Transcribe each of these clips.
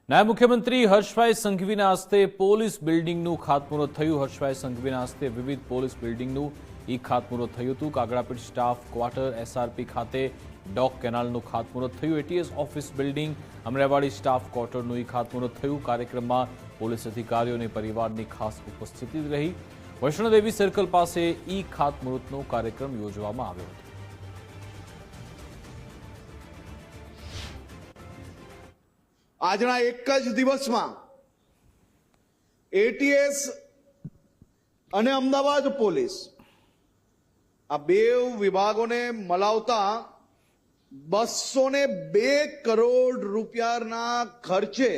નાયબ મુખ્યમંત્રી હર્ષભાઈ સંઘવીના હસ્તે પોલીસ બિલ્ડિંગનું ખાતમુહૂર્ત થયું। હર્ષભાઈ સંઘવીના હસ્તે વિવિધ પોલીસ બિલ્ડિંગનું ખાતમુહૂર્ત થયું હતું। કાગડાપીઠ સ્ટાફ ક્વાર્ટર એસઆરપી ખાતે ડોક કેનાલનું ખાતમુહૂર્ત થયું। ATS office building Amraiwadi staff ક્વાર્ટરનું ખાતમુહૂર્ત થયું। કાર્યક્રમમાં પોલીસ અધિકારીઓ અને પરિવારની ખાસ ઉપસ્થિતિ રહી। વૈષ્ણોદેવી સર્કલ પાસે ખાતમુહૂર્તનો કાર્યક્રમ યોજવામાં આવ્યો હતો। આજના એક જ દિવસમાં એટીએસ અને અમદાવાદ પોલીસ આ બે વિભાગોને મલાવતા 202 કરોડ રૂપિયાના ખર્ચે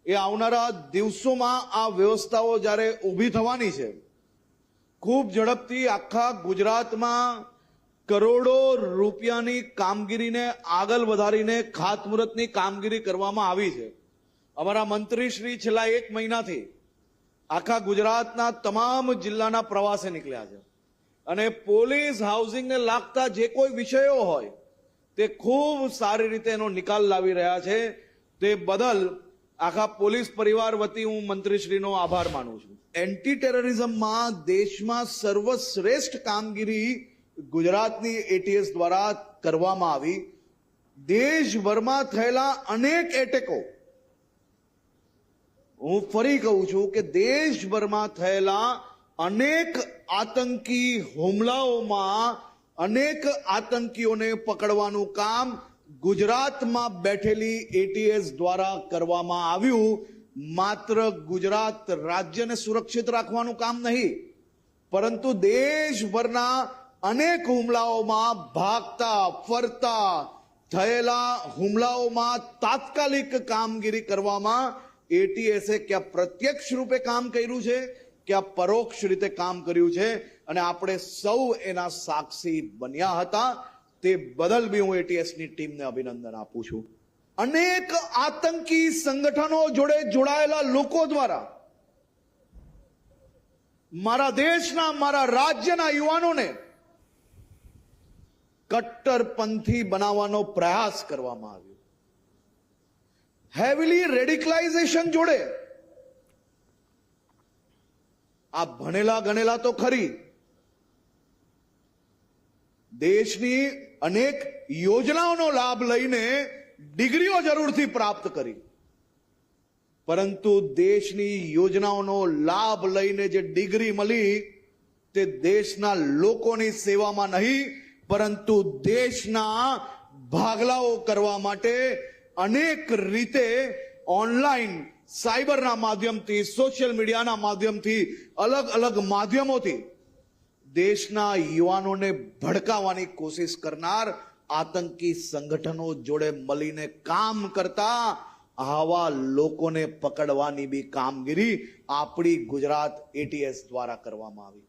એ આવનારા દિવસોમાં આ વ્યવસ્થાઓ જ્યારે ઊભી થવાની છે, ખૂબ ઝડપથી આખા ગુજરાતમાં કરોડો રૂપિયાની કામગીરીને આગળ વધારીને ખાતમુહૂર્તની કામગીરી કરવામાં આવી છે। અમારા મંત્રી શ્રી છેલ્લા 1 મહિનાથી આખા ગુજરાતના તમામ જિલ્લાના પ્રવાસે નીકળ્યા છે અને પોલીસ હાઉસિંગને લાગતા જે કોઈ વિષયો હોય તે ખૂબ સારી રીતે એનો નિકાલ લાવી રહ્યા છે। તે બદલ આખા પોલીસ પરિવાર વતી હું મંત્રીશ્રીનો આભાર માનું છું। એન્ટી ટેરરિઝમમાં દેશમાં સર્વશ્રેષ્ઠ કામગીરી ગુજરાતની એટીએસ દ્વારા કરવામાં આવી। દેશભરમાં થયેલા અનેક એટેકો, હું ફરી કહું છું કે દેશભરમાં થયેલા અનેક આતંકી હુમલાઓમાં અનેક આતંકીઓને પકડવાનું કામ ગુજરાતમાં બેઠેલી એટીએસ દ્વારા કરવામાં આવ્યું। માત્ર ગુજરાત રાજ્યને સુરક્ષિત રાખવાનું કામ નહીં, પરંતુ દેશભરના અનેક હુમલાઓમાં ભાગતા ફરતા થયેલા હુમલાઓમાં તાત્કાલિક કામગીરી કરવામાં એટીએસે ક્યાં પ્રત્યક્ષ રૂપે કામ કર્યું છે, ક્યાં પરોક્ષ રીતે કામ કર્યું છે અને આપણે સૌ એના સાક્ષી બન્યા હતા। તે બદલ બી હું એટીએસની ટીમને અભિનંદન આપું છું। અનેક આતંકી સંગઠનો જોડે જોડાયેલા લોકો દ્વારા મારા દેશના, મારા રાજ્યના યુવાનોને કટ્ટરપંથી બનાવવાનો પ્રયાસ કરવામાં આવ્યો। હેવીલી રેડિકલાઇઝેશન જોડે આ ભણેલા ગણેલા તો ખરી, દેશની અનેક યોજનાઓનો લાભ લઈને ડિગ્રીઓ જરૂરથી પ્રાપ્ત કરી, પરંતુ દેશની યોજનાઓનો લાભ લઈને જે ડિગ્રી મળી તે દેશના લોકોની સેવામાં નહીં, પરંતુ દેશના ભાગલાઓ કરવા માટે અનેક રીતે ઓનલાઈન, સાયબરના માધ્યમથી, સોશિયલ મીડિયાના માધ્યમથી, અલગ અલગ માધ્યમોથી દેશના યુવાનોને ભડકાવવાની કોશિશ કરનાર આતંકી સંગઠનો જોડે મળીને કામ કરતા આવા લોકોને પકડવાની બી કામગીરી આપણી ગુજરાત એટીએસ દ્વારા કરવામાં આવી।